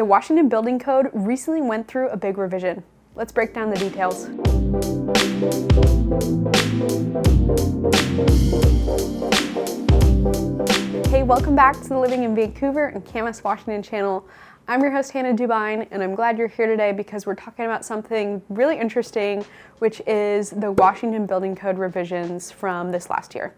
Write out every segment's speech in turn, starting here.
The Washington Building Code recently went through a big revision. Let's break down the details. Hey, welcome back to the Living in Vancouver and Camas, Washington channel. I'm your host, Hannah Dubyne, and I'm glad you're here today because we're talking about something really interesting, which is the Washington Building Code revisions from this last year.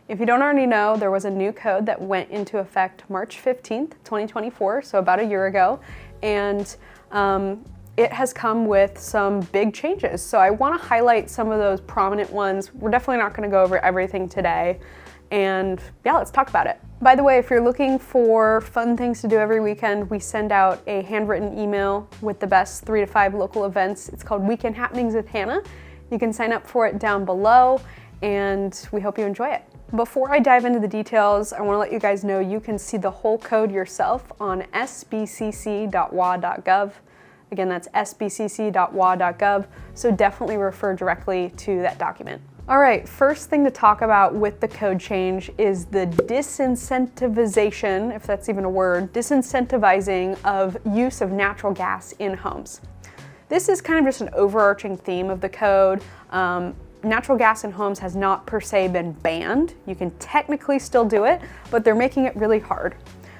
If you don't already know, there was a new code that went into effect March 15th, 2024, so about a year ago, and it has come with some big changes. So I want to highlight some of those prominent ones. We're definitely not going to go over everything today, and yeah, let's talk about it. By the way, if you're looking for fun things to do every weekend, we send out a handwritten email with the best 3 to 5 local events. It's called Weekend Happenings with Hannah. You can sign up for it down below, and we hope you enjoy it. Before I dive into the details, I want to let you guys know you can see the whole code yourself on sbcc.wa.gov. Again, that's sbcc.wa.gov, so definitely refer directly to that document. All right, first thing to talk about with the code change is the disincentivization, if that's even a word, disincentivizing of use of natural gas in homes. This is kind of just an overarching theme of the code. Natural gas in homes has not per se been banned. You can technically still do it, but they're making it really hard.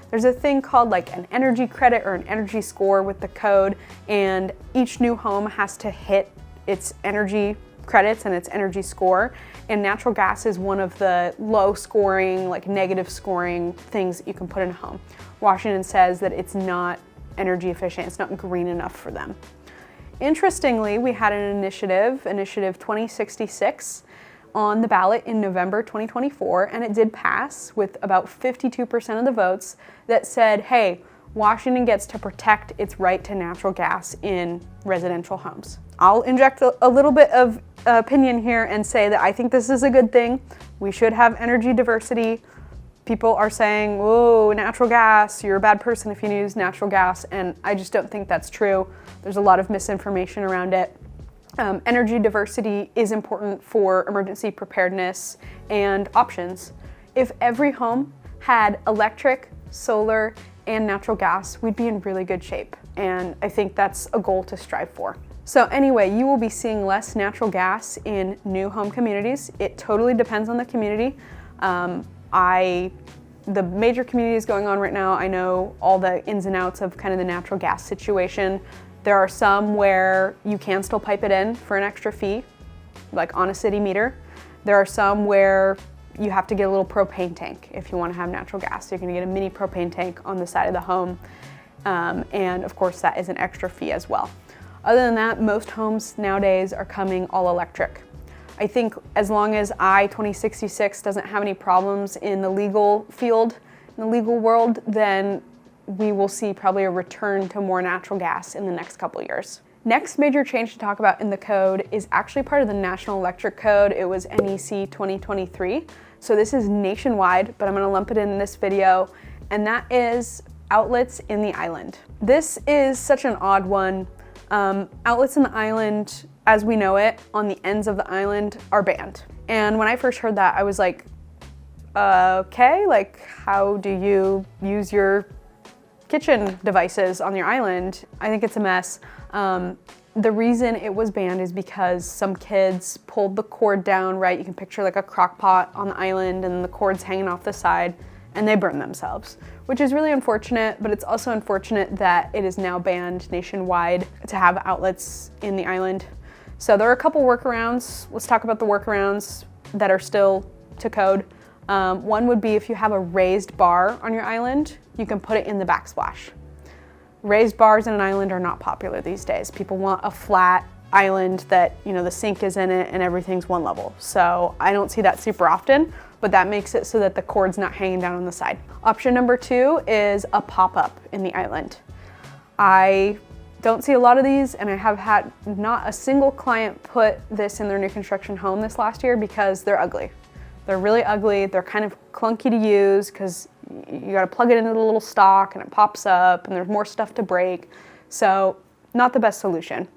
There's a thing called like an energy credit or an energy score with the code, and each new home has to hit its energy credits and its energy score, and natural gas is one of the low scoring, like negative scoring things that you can put in a home. Washington says that it's not energy efficient, it's not green enough for them. Interestingly, we had an initiative 2066, on the ballot in November 2024, and it did pass with about 52% of the votes that said, hey, Washington gets to protect its right to natural gas in residential homes. I'll inject a little bit of opinion here and say that I think this is a good thing. We should have energy diversity. People are saying, whoa, natural gas, you're a bad person if you use natural gas, and I just don't think that's true. There's a lot of misinformation around it. Energy diversity is important for emergency preparedness and options. If every home had electric, solar, and natural gas, we'd be in really good shape, and I think that's a goal to strive for. So anyway, you will be seeing less natural gas in new home communities. It totally depends on the community. The major communities going on right now, I know all the ins and outs of kind of the natural gas situation. There are some where you can still pipe it in for an extra fee, like on a city meter. There are some where you have to get a little propane tank if you want to have natural gas. So you're going to get a mini propane tank on the side of the home. And of course that is an extra fee as well. Other than that, most homes nowadays are coming all electric. I think as long as I-2066 doesn't have any problems in the legal field, in the legal world, then we will see probably a return to more natural gas in the next couple of years. Next major change to talk about in the code is actually part of the National Electric Code. It was NEC 2023. So this is nationwide, but I'm going to lump it in this video, and that is outlets in the island. This is such an odd one. Outlets in the island, as we know it, on the ends of the island are banned. And when I first heard that, I was like, okay, like how do you use your kitchen devices on your island? I think it's a mess. The reason it was banned is because some kids pulled the cord down, right? You can picture like a crock pot on the island and the cord's hanging off the side, and they burn themselves, which is really unfortunate, but it's also unfortunate that it is now banned nationwide to have outlets in the island. So there are a couple workarounds. Let's talk about the workarounds that are still to code. One would be if you have a raised bar on your island, you can put it in the backsplash. Raised bars in an island are not popular these days. People want a flat island that, you know, the sink is in it and everything's one level. So I don't see that super often, but that makes it so that the cord's not hanging down on the side. Option number 2 is a pop-up in the island. I don't see a lot of these, and I have had not a single client put this in their new construction home this last year because they're ugly. They're really ugly. They're kind of clunky to use because you got to plug it into the little stock and it pops up and there's more stuff to break. So not the best solution.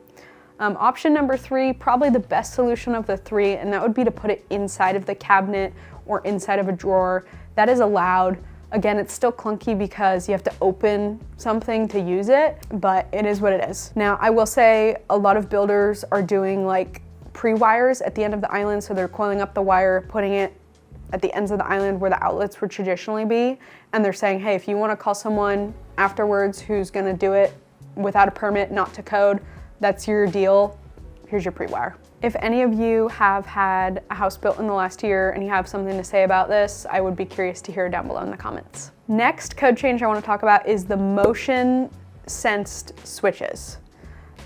Option number 3, probably the best solution of the 3, and that would be to put it inside of the cabinet or inside of a drawer. That is allowed. Again, it's still clunky because you have to open something to use it, but it is what it is. Now, I will say a lot of builders are doing like pre-wires at the end of the island, so they're coiling up the wire, putting it at the ends of the island where the outlets would traditionally be, and they're saying, hey, if you want to call someone afterwards who's going to do it without a permit, not to code, that's your deal, here's your pre-wire. If any of you have had a house built in the last year and you have something to say about this, I would be curious to hear down below in the comments. Next code change I want to talk about is the motion sensed switches.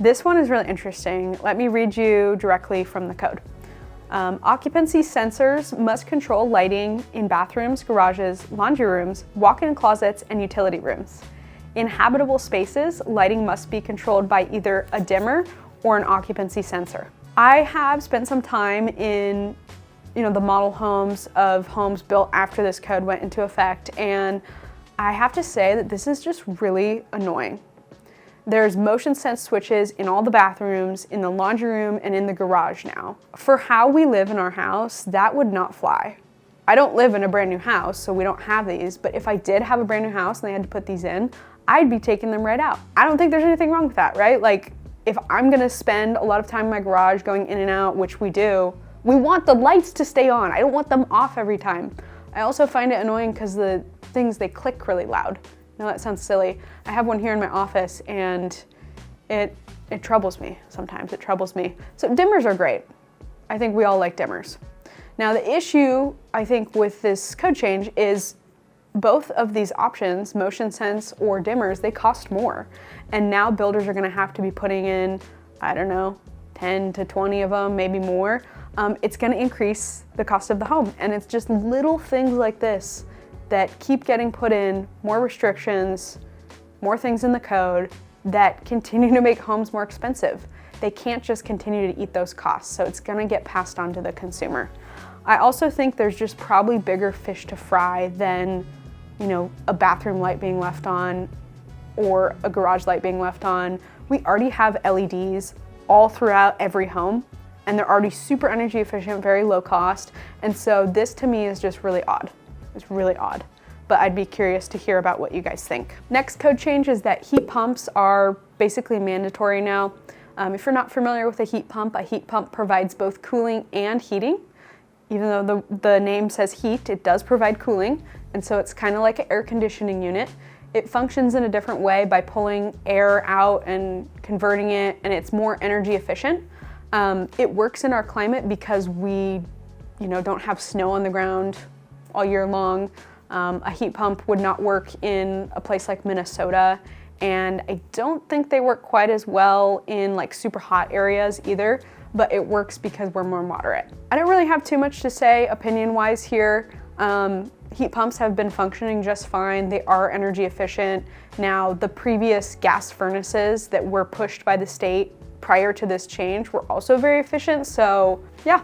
This one is really interesting. Let me read you directly from the code. Occupancy sensors must control lighting in bathrooms, garages, laundry rooms, walk-in closets, and utility rooms. In habitable spaces, lighting must be controlled by either a dimmer or an occupancy sensor. I have spent some time in, the model homes of homes built after this code went into effect, and I have to say that this is just really annoying. There's motion sense switches in all the bathrooms, in the laundry room, and in the garage now. For how we live in our house, that would not fly. I don't live in a brand new house, so we don't have these, but if I did have a brand new house and they had to put these in, I'd be taking them right out. I don't think there's anything wrong with that, right? Like, if I'm gonna spend a lot of time in my garage going in and out, which we do, we want the lights to stay on. I don't want them off every time. I also find it annoying because the things, they click really loud. I know that sounds silly. I have one here in my office and it troubles me sometimes, it troubles me. So dimmers are great. I think we all like dimmers. Now the issue, I think, with this code change is both of these options, motion sense or dimmers, they cost more. And now builders are gonna have to be putting in, I don't know, 10 to 20 of them, maybe more. It's gonna increase the cost of the home. And it's just little things like this that keep getting put in, more restrictions, more things in the code that continue to make homes more expensive. They can't just continue to eat those costs, so it's gonna get passed on to the consumer. I also think there's just probably bigger fish to fry than, a bathroom light being left on or a garage light being left on. We already have LEDs all throughout every home, and they're already super energy efficient, very low cost. And so this to me is just really odd. It's really odd, but I'd be curious to hear about what you guys think. Next code change is that heat pumps are basically mandatory now. If you're not familiar with a heat pump provides both cooling and heating. Even though the name says heat, it does provide cooling, and so it's kind of like an air conditioning unit. It functions in a different way by pulling air out and converting it, and it's more energy efficient. It works in our climate because we, don't have snow on the ground all year long. A heat pump would not work in a place like Minnesota, and I don't think they work quite as well in like super hot areas either, but it works because we're more moderate. I don't really have too much to say opinion-wise here. Heat pumps have been functioning just fine. They are energy efficient. Now, the previous gas furnaces that were pushed by the state prior to this change were also very efficient, so yeah,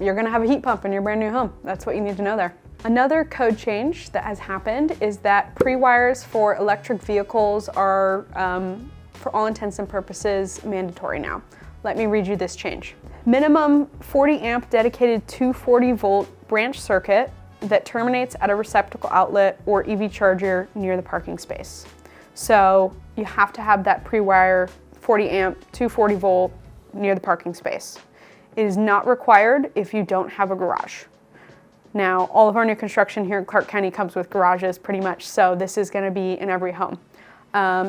you're gonna have a heat pump in your brand new home. That's what you need to know there. Another code change that has happened is that pre-wires for electric vehicles are, for all intents and purposes, mandatory now. Let me read you this change. Minimum 40 amp dedicated 240 volt branch circuit that terminates at a receptacle outlet or EV charger near the parking space. So you have to have that pre-wire 40 amp 240 volt near the parking space. It is not required if you don't have a garage. Now, all of our new construction here in Clark County comes with garages pretty much, so this is gonna be in every home.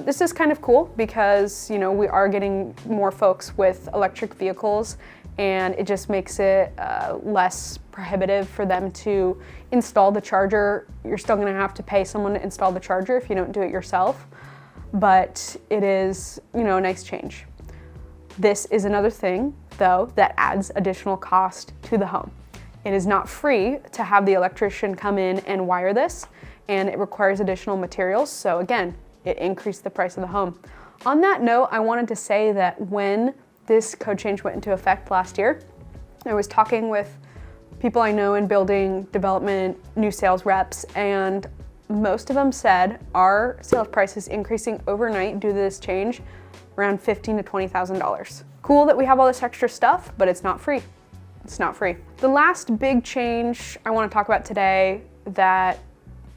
This is kind of cool because, we are getting more folks with electric vehicles, and it just makes it less prohibitive for them to install the charger. You're still gonna have to pay someone to install the charger if you don't do it yourself, but it is, a nice change. This is another thing, though, that adds additional cost to the home. It is not free to have the electrician come in and wire this, and it requires additional materials, so again, it increased the price of the home. On that note, I wanted to say that when this code change went into effect last year, I was talking with people I know in building development, new sales reps, and most of them said our sales price is increasing overnight due to this change, around $15,000 to $20,000. Cool that we have all this extra stuff, but it's not free. It's not free. The last big change I want to talk about today that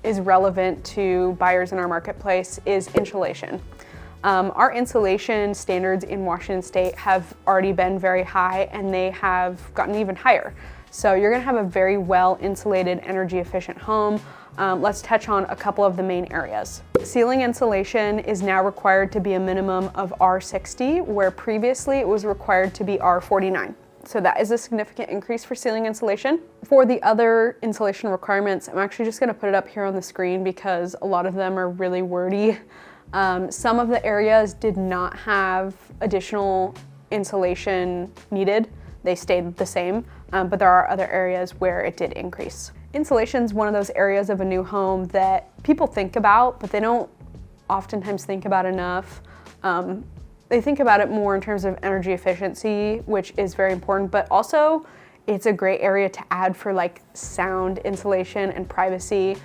is relevant to buyers in our marketplace is insulation. Our insulation standards in Washington State have already been very high, and they have gotten even higher. So you're gonna have a very well insulated, energy efficient home. Let's touch on a couple of the main areas. Ceiling insulation is now required to be a minimum of R60, where previously it was required to be R49. So that is a significant increase for ceiling insulation. For the other insulation requirements, I'm actually just gonna put it up here on the screen because a lot of them are really wordy. Some of the areas did not have additional insulation needed. They stayed the same, but there are other areas where it did increase. Insulation is one of those areas of a new home that people think about, but they don't oftentimes think about enough. They think about it more in terms of energy efficiency, which is very important, but also it's a great area to add for like sound insulation and privacy.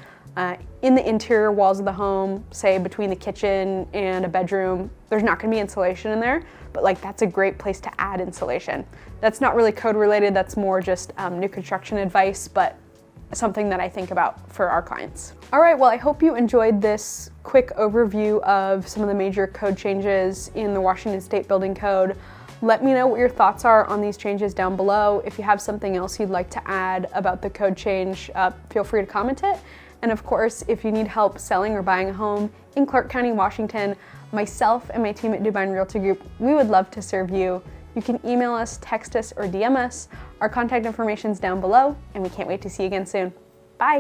In the interior walls of the home, say between the kitchen and a bedroom, there's not gonna be insulation in there, but like that's a great place to add insulation. That's not really code related, that's more just new construction advice, but something that I think about for our clients. All right, well, I hope you enjoyed this quick overview of some of the major code changes in the Washington State Building Code. Let me know what your thoughts are on these changes down below. If you have something else you'd like to add about the code change, feel free to comment it. And of course, if you need help selling or buying a home in Clark County, Washington, myself and my team at Dubyne Realty Group, we would love to serve you. You can email us, text us, or DM us. Our contact information is down below, and we can't wait to see you again soon. Bye.